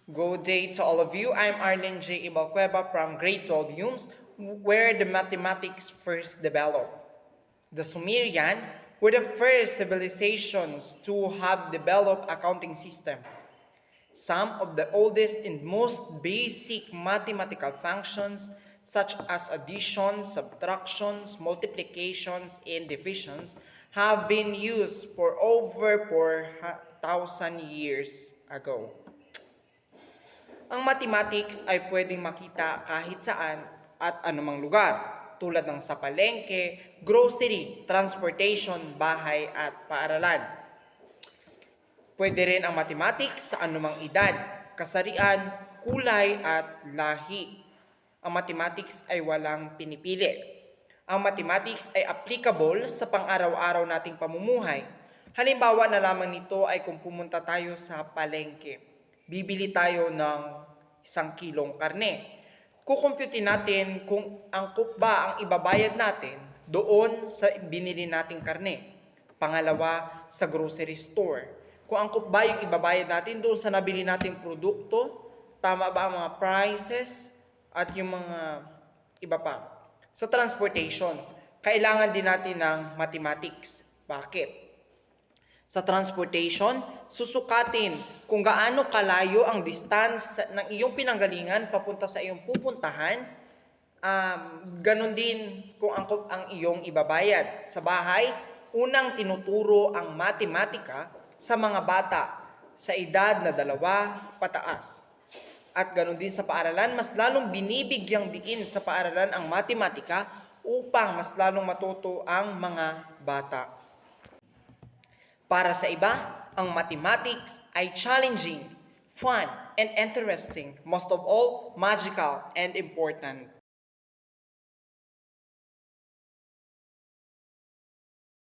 Good day to all of you. I'm Arlen J. Ibalcueva from Grade 12 UMS, where the mathematics first developed. The Sumerian were the first civilizations to have developed accounting system. Some of the oldest and most basic mathematical functions such as addition, subtractions, multiplications, and divisions have been used for over 4,000 years ago. Ang mathematics ay pwedeng makita kahit saan at anumang lugar, tulad ng sa palengke, grocery, transportation, bahay at paaralan. Pwede rin ang mathematics sa anumang edad, kasarian, kulay at lahi. Ang mathematics ay walang pinipili. Ang mathematics ay applicable sa pang-araw-araw nating pamumuhay. Halimbawa na lamang nito ay kung pumunta tayo sa palengke. Bibili tayo ng 1 kilong karne. Kukumputin natin kung angkop ba ang ibabayad natin doon sa binili nating karne. Pangalawa, sa grocery store. Kung angkop ba yung ibabayad natin doon sa nabili nating produkto, tama ba ang mga prices at yung mga iba pa. Sa transportation, kailangan din natin ng mathematics. Bakit? Sa transportation, susukatin kung gaano kalayo ang distance ng iyong pinanggalingan papunta sa iyong pupuntahan. Ganon din kung angkop ang iyong ibabayad. Sa bahay, unang tinuturo ang matematika sa mga bata sa edad na 2 pataas. At ganon din sa paaralan, mas lalong binibigyang diin sa paaralan ang matematika upang mas lalong matuto ang mga bata. Para sa iba, ang mathematics ay challenging, fun, and interesting, most of all, magical and important.